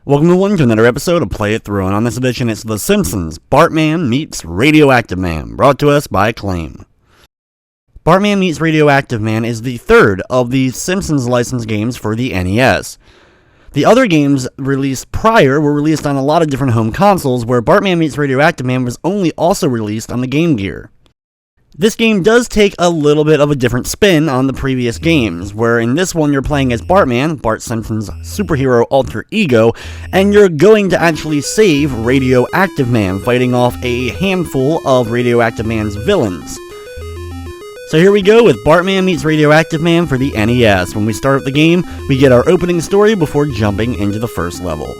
Welcome everyone to another episode of Play It Through, and on this edition it's The Simpsons, Bartman meets Radioactiveman, brought to us by Acclaim. Bartman meets Radioactiveman is the third of the Simpsons licensed games for the NES. The other games released prior were released on a lot of different home consoles, where Bartman meets Radioactiveman was only also released on the Game Gear. This game does take a little bit of a different spin on the previous games, where in this one you're playing as Bartman, Bart Simpson's superhero alter ego, and you're going to actually save Radioactiveman, fighting off a handful of Radioactiveman's villains. So here we go with Bartman meets Radioactiveman for the NES. When we start up the game, we get our opening story before jumping into the first level.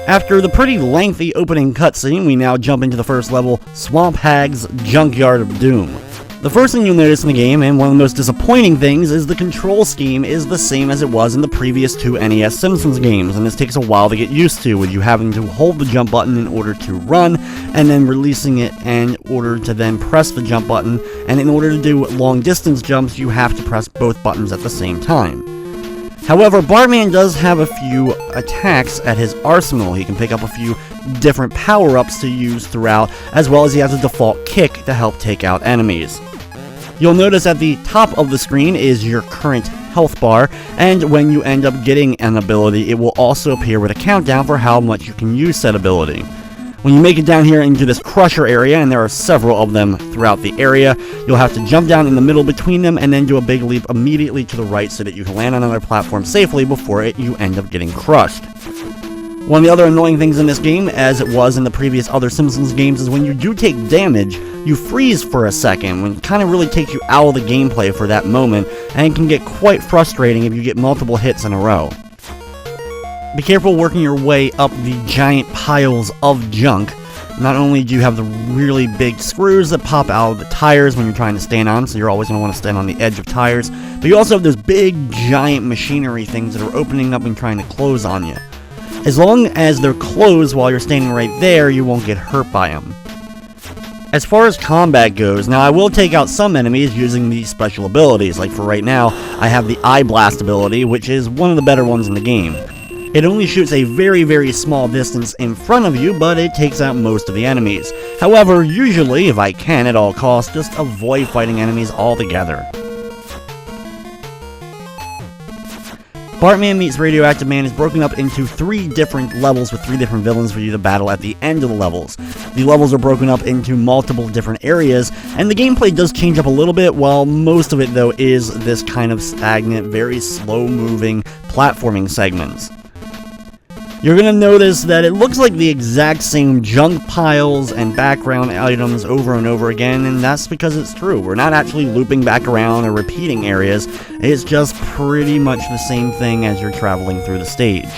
After the pretty lengthy opening cutscene, we now jump into the first level, Swamp Hag's Junkyard of Doom. The first thing you'll notice in the game, and one of the most disappointing things, is the control scheme is the same as it was in the previous two NES Simpsons games, and this takes a while to get used to, with you having to hold the jump button in order to run, and then releasing it in order to then press the jump button, and in order to do long distance jumps, you have to press both buttons at the same time. However, Bartman does have a few attacks at his arsenal. He can pick up a few different power-ups to use throughout, as well as he has a default kick to help take out enemies. You'll notice at the top of the screen is your current health bar, and when you end up getting an ability, it will also appear with a countdown for how much you can use said ability. When you make it down here into this crusher area, and there are several of them throughout the area, you'll have to jump down in the middle between them and then do a big leap immediately to the right so that you can land on another platform safely before you end up getting crushed. One of the other annoying things in this game, as it was in the previous other Simpsons games, is when you do take damage, you freeze for a second, when it kind of really takes you out of the gameplay for that moment, and it can get quite frustrating if you get multiple hits in a row. Be careful working your way up the giant piles of junk. Not only do you have the really big screws that pop out of the tires when you're trying to stand on, so you're always going to want to stand on the edge of tires, but you also have those big giant machinery things that are opening up and trying to close on you. As long as they're closed while you're standing right there, you won't get hurt by them. As far as combat goes, now I will take out some enemies using these special abilities. Like for right now, I have the Eye Blast ability, which is one of the better ones in the game. It only shoots a very, very small distance in front of you, but it takes out most of the enemies. However, usually, if I can at all costs, just avoid fighting enemies altogether. Bartman meets Radioactiveman is broken up into 3 different levels with 3 different villains for you to battle at the end of the levels. The levels are broken up into multiple different areas, and the gameplay does change up a little bit, while most of it though is this kind of stagnant, very slow moving platforming segments. you're going to notice that it looks like the exact same junk piles and background items over and over again, and that's because it's true. We're not actually looping back around or repeating areas. It's just pretty much the same thing as you're traveling through the stage.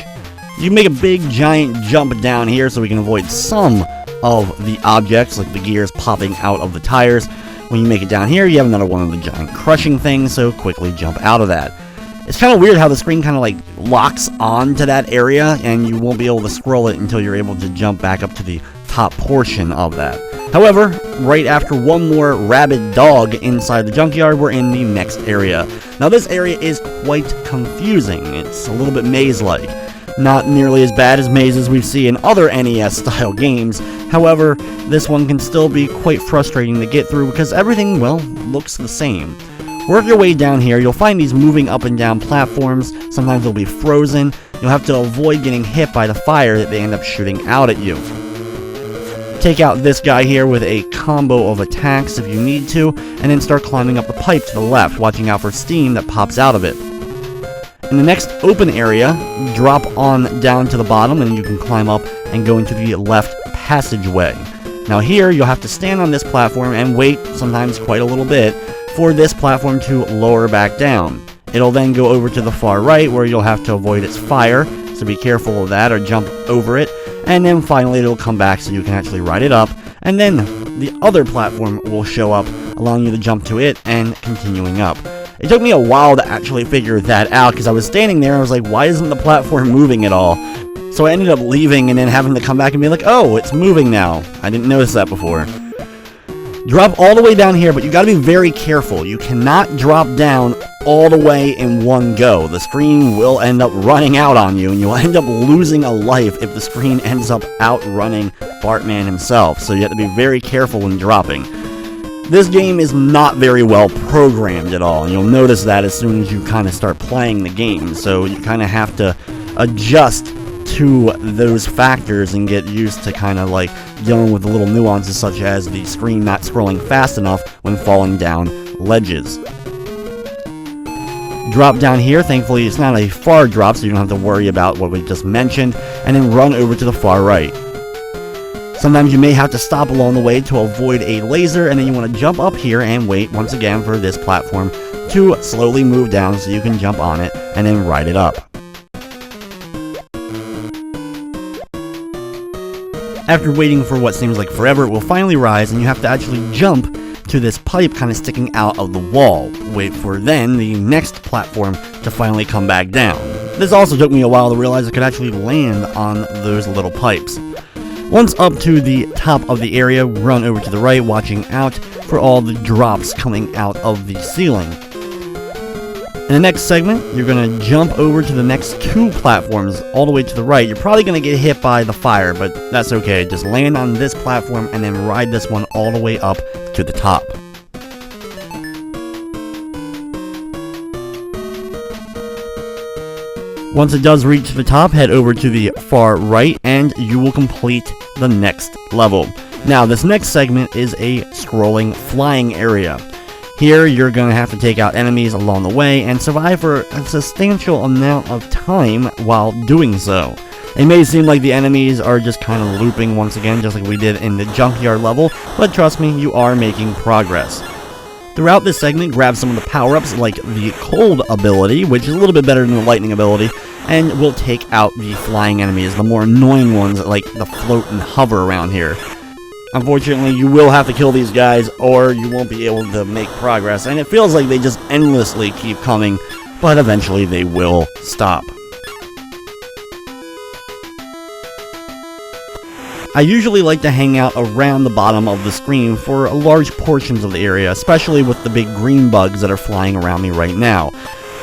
You can make a big giant jump down here so we can avoid some of the objects, like the gears popping out of the tires. When you make it down here, you have another one of the giant crushing things, so quickly jump out of that. It's kind of weird how the screen kind of like locks on to that area, and you won't be able to scroll it until you're able to jump back up to the top portion of that. However, right after one more rabid dog inside the junkyard, we're in the next area. Now this area is quite confusing. It's a little bit maze-like. Not nearly as bad as mazes we see in other NES-style games. However, this one can still be quite frustrating to get through because everything, well, looks the same. Work your way down here, you'll find these moving up and down platforms. Sometimes they'll be frozen. You'll have to avoid getting hit by the fire that they end up shooting out at you. Take out this guy here with a combo of attacks if you need to, and then start climbing up the pipe to the left, watching out for steam that pops out of it. In the next open area, drop on down to the bottom, and you can climb up and go into the left passageway. Now here, you'll have to stand on this platform and wait, sometimes quite a little bit, for this platform to lower back down. It'll then go over to the far right where you'll have to avoid its fire, so be careful of that or jump over it, and then finally it'll come back so you can actually ride it up, and then the other platform will show up, allowing you to jump to it and continuing up. It took me a while to actually figure that out because I was standing there and I was like, why isn't the platform moving at all? So I ended up leaving and then having to come back and be like, oh, it's moving now. I didn't notice that before. Drop all the way down here, but you gotta be very careful. You cannot drop down all the way in one go. The screen will end up running out on you, and you'll end up losing a life if the screen ends up outrunning Bartman himself, so you have to be very careful when dropping. This game is not very well programmed at all, and you'll notice that as soon as you kind of start playing the game, so you kind of have to adjust to those factors and get used to kind of like dealing with the little nuances such as the screen not scrolling fast enough when falling down ledges. Drop down here, thankfully it's not a far drop so you don't have to worry about what we just mentioned, and then run over to the far right. Sometimes you may have to stop along the way to avoid a laser, and then you want to jump up here and wait once again for this platform to slowly move down so you can jump on it and then ride it up. After waiting for what seems like forever, it will finally rise, and you have to actually jump to this pipe kind of sticking out of the wall. Wait for then the next platform to finally come back down. This also took me a while to realize I could actually land on those little pipes. Once up to the top of the area, run over to the right, watching out for all the drops coming out of the ceiling. In the next segment, you're going to jump over to the next two platforms all the way to the right. You're probably going to get hit by the fire, but that's okay. Just land on this platform and then ride this one all the way up to the top. Once it does reach the top, head over to the far right and you will complete the next level. Now, this next segment is a scrolling flying area. Here, you're going to have to take out enemies along the way and survive for a substantial amount of time while doing so. It may seem like the enemies are just kind of looping once again, just like we did in the Junkyard level, but trust me, you are making progress. Throughout this segment, grab some of the power-ups like the cold ability, which is a little bit better than the lightning ability, and will take out the flying enemies, the more annoying ones like the float and hover around here. Unfortunately, you will have to kill these guys or you won't be able to make progress, and it feels like they just endlessly keep coming, but eventually they will stop. I usually like to hang out around the bottom of the screen for large portions of the area, especially with the big green bugs that are flying around me right now.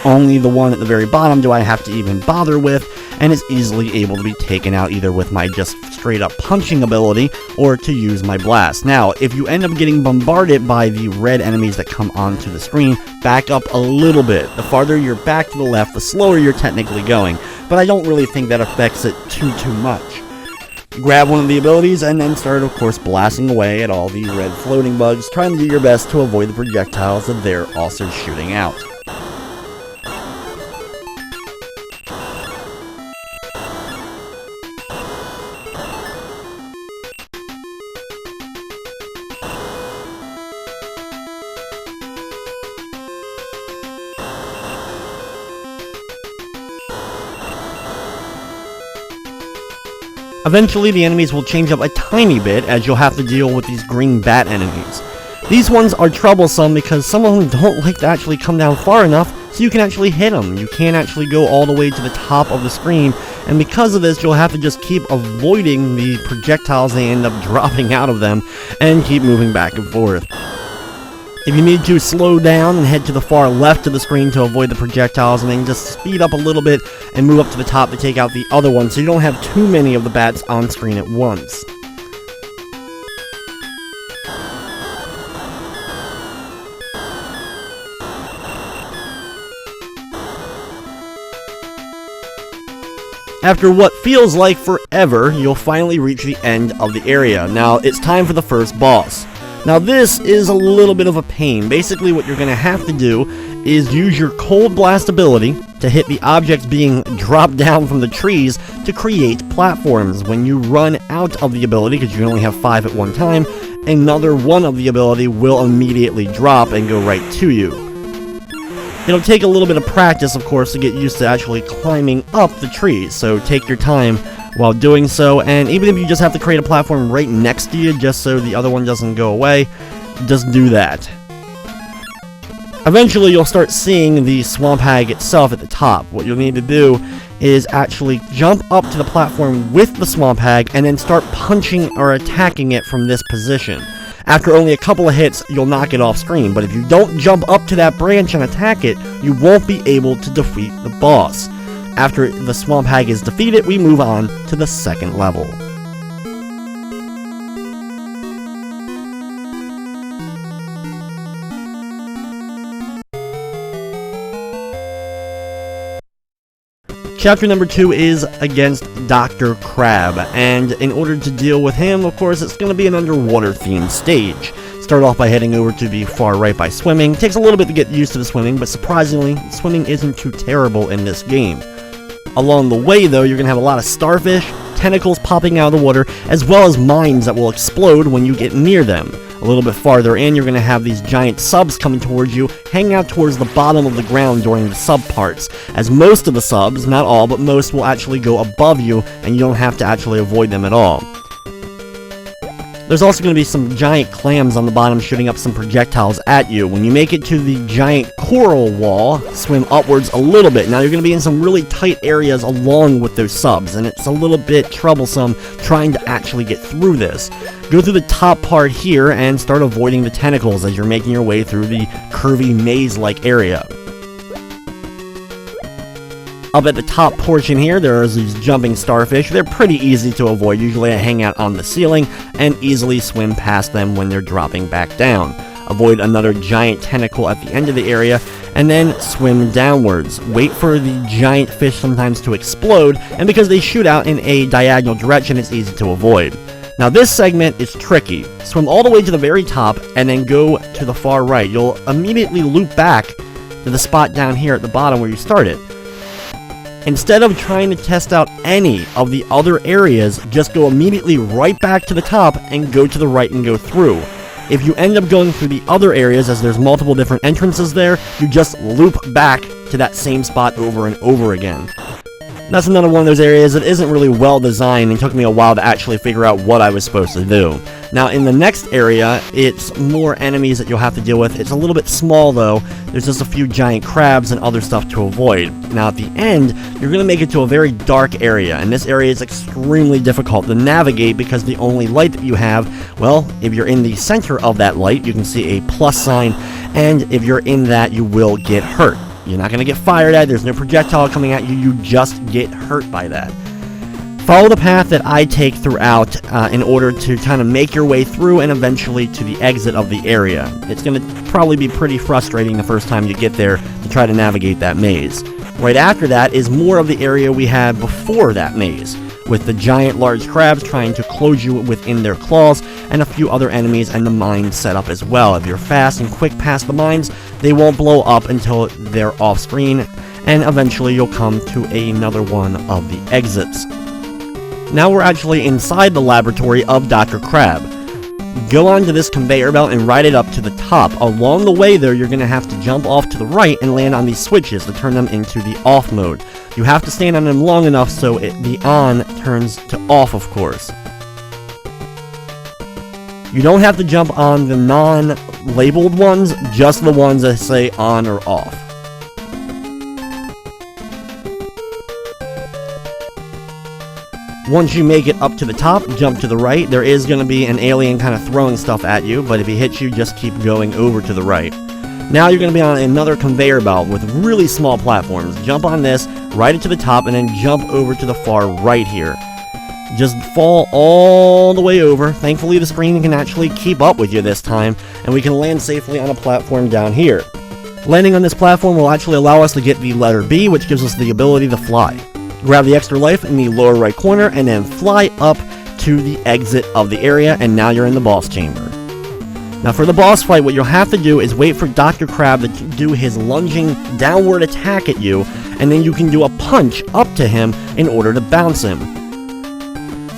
Only the one at the very bottom do I have to even bother with, and is easily able to be taken out either with my just straight up punching ability or to use my blast. Now, if you end up getting bombarded by the red enemies that come onto the screen, back up a little bit. The farther you're back to the left, the slower you're technically going, but I don't really think that affects it too much. Grab one of the abilities and then start, of course, blasting away at all the red floating bugs, trying to do your best to avoid the projectiles that they're also shooting out. Eventually, the enemies will change up a tiny bit as you'll have to deal with these green bat enemies. These ones are troublesome because some of them don't like to actually come down far enough so you can actually hit them. You can't actually go all the way to the top of the screen, and because of this, you'll have to just keep avoiding the projectiles they end up dropping out of them and keep moving back and forth. If you need to, slow down and head to the far left of the screen to avoid the projectiles, and then just speed up a little bit and move up to the top to take out the other one so you don't have too many of the bats on screen at once. After what feels like forever, you'll finally reach the end of the area. Now, it's time for the first boss. Now, this is a little bit of a pain. Basically, what you're going to have to do is use your Cold Blast ability to hit the objects being dropped down from the trees to create platforms. When you run out of the ability, because you can only have 5 at one time, another one of the ability will immediately drop and go right to you. It'll take a little bit of practice, of course, to get used to actually climbing up the trees, so take your time while doing so, and even if you just have to create a platform right next to you just so the other one doesn't go away, just do that. Eventually, you'll start seeing the swamp hag itself at the top. What you'll need to do is actually jump up to the platform with the swamp hag and then start punching or attacking it from this position. After only a couple of hits, you'll knock it off screen, but if you don't jump up to that branch and attack it, you won't be able to defeat the boss. After the swamp hag is defeated, we move on to the second level. Chapter number 2 is against Dr. Crab, and in order to deal with him, of course, it's going to be an underwater themed stage. Start off by heading over to the far right by swimming. Takes a little bit to get used to the swimming, but surprisingly, swimming isn't too terrible in this game. Along the way, though, you're going to have a lot of starfish, tentacles popping out of the water, as well as mines that will explode when you get near them. A little bit farther in, you're going to have these giant subs coming towards you, hanging out towards the bottom of the ground during the sub parts, as most of the subs, not all, but most will actually go above you, and you don't have to actually avoid them at all. There's also going to be some giant clams on the bottom shooting up some projectiles at you. When you make it to the giant coral wall, swim upwards a little bit. Now you're going to be in some really tight areas along with those subs, and it's a little bit troublesome trying to actually get through this. Go through the top part here and start avoiding the tentacles as you're making your way through the curvy maze-like area. Up at the top portion here, there are these jumping starfish. They're pretty easy to avoid. Usually I hang out on the ceiling and easily swim past them when they're dropping back down. Avoid another giant tentacle at the end of the area, and then swim downwards. Wait for the giant fish sometimes to explode, and because they shoot out in a diagonal direction, it's easy to avoid. Now this segment is tricky. Swim all the way to the very top, and then go to the far right. You'll immediately loop back to the spot down here at the bottom where you started. Instead of trying to test out any of the other areas, just go immediately right back to the top and go to the right and go through. If you end up going through the other areas, as there's multiple different entrances there, you just loop back to that same spot over and over again. That's another one of those areas that isn't really well designed and took me a while to actually figure out what I was supposed to do. Now in the next area, it's more enemies that you'll have to deal with. It's a little bit small though. There's just a few giant crabs and other stuff to avoid. Now at the end, you're going to make it to a very dark area, and this area is extremely difficult to navigate because the only light that you have, well, if you're in the center of that light, you can see a plus sign, and if you're in that, you will get hurt. You're not going to get fired at, there's no projectile coming at you, you just get hurt by that. Follow the path that I take throughout in order to kind of make your way through and eventually to the exit of the area. It's going to probably be pretty frustrating the first time you get there to try to navigate that maze. Right after that is more of the area we had before that maze, with the giant large crabs trying to close you within their claws, and a few other enemies and the mines set up as well. If you're fast and quick past the mines, they won't blow up until they're off screen, and eventually you'll come to another one of the exits. Now we're actually inside the laboratory of Dr. Crab. Go onto this conveyor belt and ride it up to the top. Along the way there, you're going to have to jump off to the right and land on these switches to turn them into the off mode. You have to stand on them long enough so the on turns to off, of course. You don't have to jump on the non-labeled ones, just the ones that say on or off. Once you make it up to the top, jump to the right. There is going to be an alien kind of throwing stuff at you, but if he hits you, just keep going over to the right. Now you're going to be on another conveyor belt with really small platforms. Jump on this, ride it to the top, and then jump over to the far right here. Just fall all the way over. Thankfully, the screen can actually keep up with you this time, and we can land safely on a platform down here. Landing on this platform will actually allow us to get the letter B, which gives us the ability to fly. Grab the extra life in the lower right corner, and then fly up to the exit of the area, and now you're in the boss chamber. Now for the boss fight, what you'll have to do is wait for Dr. Crab to do his lunging downward attack at you, and then you can do a punch up to him in order to bounce him.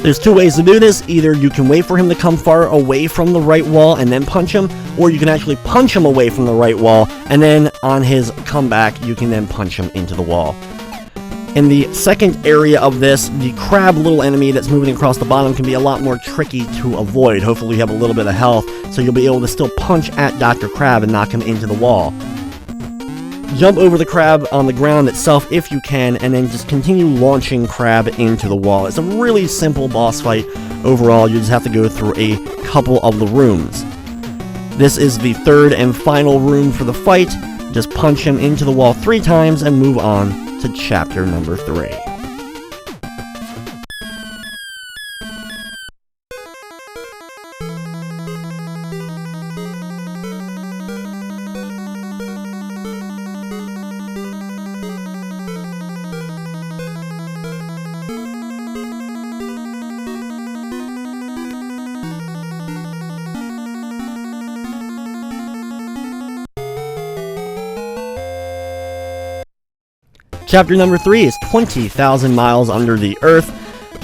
There's two ways to do this. Either you can wait for him to come far away from the right wall and then punch him, or you can actually punch him away from the right wall, and then on his comeback, you can then punch him into the wall. In the second area of this, the crab little enemy that's moving across the bottom can be a lot more tricky to avoid. Hopefully you have a little bit of health, so you'll be able to still punch at Dr. Crab and knock him into the wall. Jump over the crab on the ground itself if you can, and then just continue launching crab into the wall. It's a really simple boss fight overall. You just have to go through a couple of the rooms. This is the third and final room for the fight. Just punch him into the wall 3 times and move on to chapter number 3. Chapter number 3 is 20,000 miles under the Earth.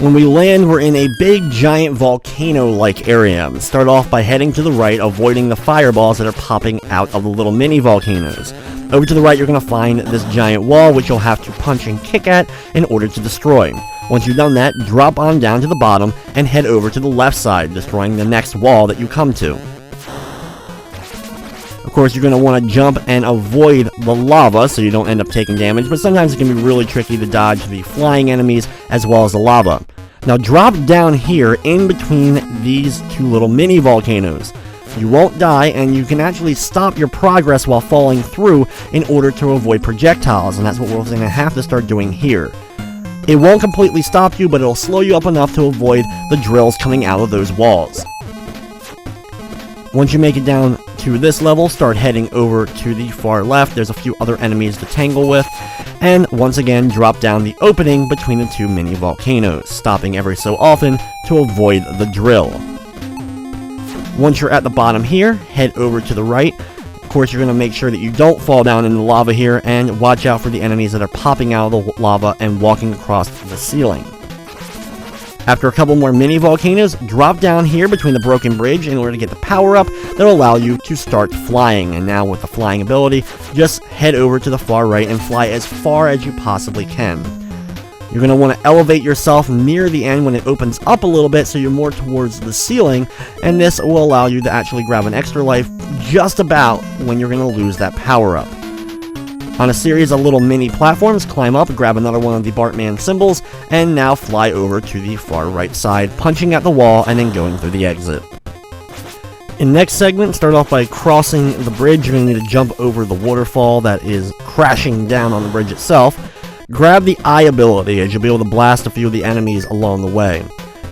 When we land, we're in a big, giant volcano-like area. Start off by heading to the right, avoiding the fireballs that are popping out of the little mini volcanoes. Over to the right, you're going to find this giant wall, which you'll have to punch and kick at in order to destroy. Once you've done that, drop on down to the bottom and head over to the left side, destroying the next wall that you come to. Of course, you're going to want to jump and avoid the lava so you don't end up taking damage, but sometimes it can be really tricky to dodge the flying enemies as well as the lava. Now drop down here in between these two little mini volcanoes. You won't die, and you can actually stop your progress while falling through in order to avoid projectiles, and that's what we're going to have to start doing here. It won't completely stop you, but it'll slow you up enough to avoid the drills coming out of those walls. Once you make it down to this level, start heading over to the far left. There's a few other enemies to tangle with, and once again drop down the opening between the two mini volcanoes, stopping every so often to avoid the drill. Once you're at the bottom here, head over to the right. Of course, you're going to make sure that you don't fall down in the lava here, and watch out for the enemies that are popping out of the lava and walking across the ceiling. After a couple more mini volcanoes, drop down here between the broken bridge in order to get the power up that'll allow you to start flying. And now with the flying ability, just head over to the far right and fly as far as you possibly can. You're going to want to elevate yourself near the end when it opens up a little bit so you're more towards the ceiling, and this will allow you to actually grab an extra life just about when you're going to lose that power up. On a series of little mini platforms, climb up, grab another one of the Bartman symbols, and now fly over to the far right side, punching at the wall and then going through the exit. In the next segment, start off by crossing the bridge. You're going to need to jump over the waterfall that is crashing down on the bridge itself. Grab the eye ability, as you'll be able to blast a few of the enemies along the way.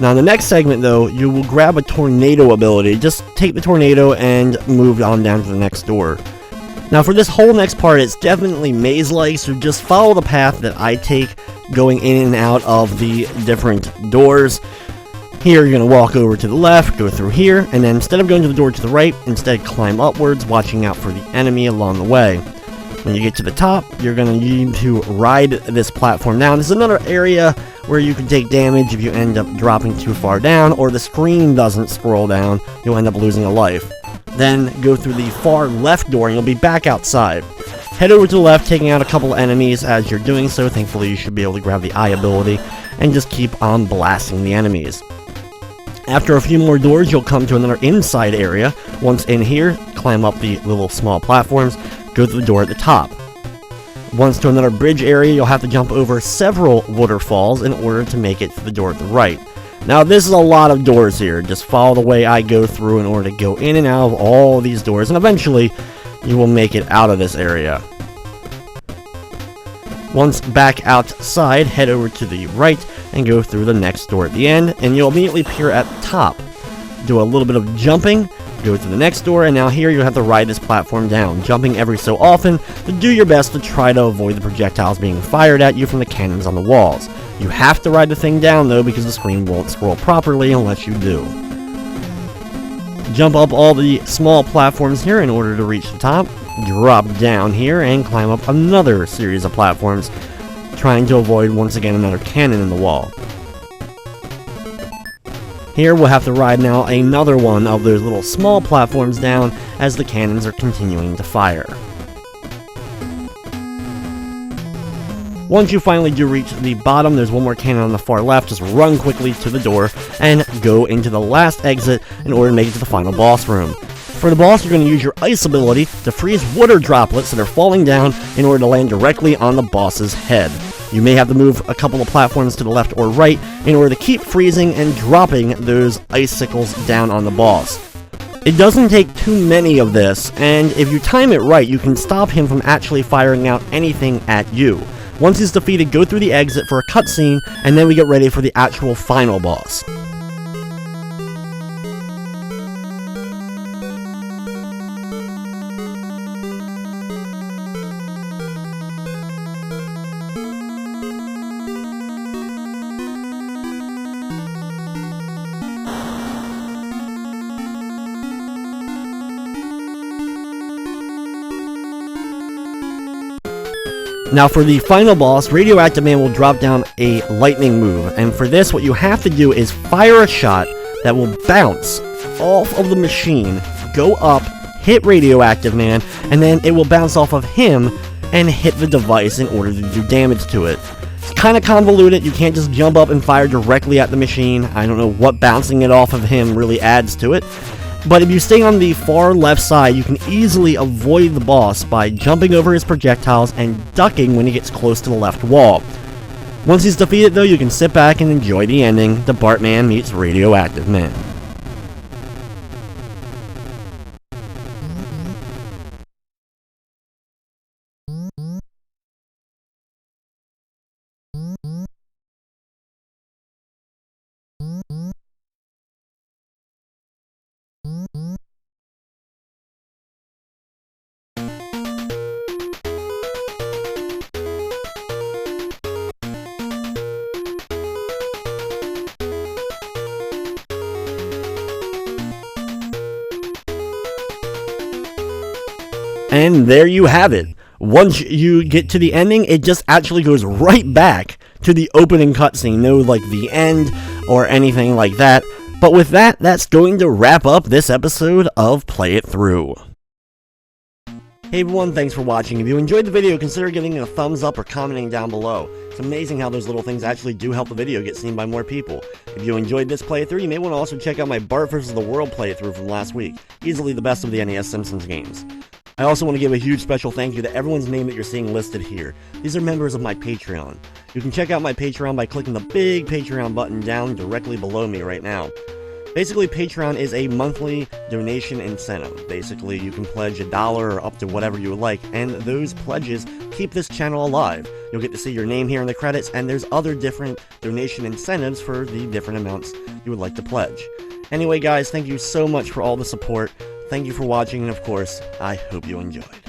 Now in the next segment though, you will grab a tornado ability. Just take the tornado and move on down to the next door. Now for this whole next part, it's definitely maze-like, so just follow the path that I take going in and out of the different doors. Here you're going to walk over to the left, go through here, and then instead of going to the door to the right, instead climb upwards, watching out for the enemy along the way. When you get to the top, you're going to need to ride this platform down. This is another area where you can take damage if you end up dropping too far down, or the screen doesn't scroll down, you'll end up losing a life. Then go through the far left door and you'll be back outside. Head over to the left, taking out a couple enemies as you're doing so. Thankfully, you should be able to grab the eye ability and just keep on blasting the enemies. After a few more doors, you'll come to another inside area. Once in here, climb up the little small platforms, go through the door at the top. Once to another bridge area, you'll have to jump over several waterfalls in order to make it to the door at the right. Now, this is a lot of doors here. Just follow the way I go through in order to go in and out of all these doors, and eventually, you will make it out of this area. Once back outside, head over to the right and go through the next door at the end, and you'll immediately appear at the top. Do a little bit of jumping, go to the next door, and now here you'll have to ride this platform down, jumping every so often to do your best to try to avoid the projectiles being fired at you from the cannons on the walls. You have to ride the thing down though, because the screen won't scroll properly unless you do. Jump up all the small platforms here in order to reach the top, drop down here, and climb up another series of platforms, trying to avoid once again another cannon in the wall. Here we'll have to ride now another one of those little small platforms down as the cannons are continuing to fire. Once you finally do reach the bottom, there's one more cannon on the far left. Just run quickly to the door and go into the last exit in order to make it to the final boss room. For the boss, you're going to use your ice ability to freeze water droplets that are falling down in order to land directly on the boss's head. You may have to move a couple of platforms to the left or right in order to keep freezing and dropping those icicles down on the boss. It doesn't take too many of this, and if you time it right, you can stop him from actually firing out anything at you. Once he's defeated, go through the exit for a cutscene, and then we get ready for the actual final boss. Now for the final boss, Radioactiveman will drop down a lightning move, and for this what you have to do is fire a shot that will bounce off of the machine, go up, hit Radioactiveman, and then it will bounce off of him and hit the device in order to do damage to it. It's kind of convoluted, you can't just jump up and fire directly at the machine. I don't know what bouncing it off of him really adds to it. But if you stay on the far left side, you can easily avoid the boss by jumping over his projectiles and ducking when he gets close to the left wall. Once he's defeated though, you can sit back and enjoy the ending, the Bartman meets Radioactiveman. And there you have it. Once you get to the ending, it just actually goes right back to the opening cutscene. No, like, the end or anything like that. But with that, that's going to wrap up this episode of Play It Through. Hey everyone, thanks for watching. If you enjoyed the video, consider giving it a thumbs up or commenting down below. It's amazing how those little things actually do help the video get seen by more people. If you enjoyed this playthrough, you may want to also check out my Bart vs. the World playthrough from last week. Easily the best of the NES Simpsons games. I also want to give a huge special thank you to everyone's name that you're seeing listed here. These are members of my Patreon. You can check out my Patreon by clicking the big Patreon button down directly below me right now. Basically, Patreon is a monthly donation incentive. Basically, you can pledge $1 or up to whatever you would like, and those pledges keep this channel alive. You'll get to see your name here in the credits, and there's other different donation incentives for the different amounts you would like to pledge. Anyway, guys, thank you so much for all the support. Thank you for watching, and of course, I hope you enjoyed.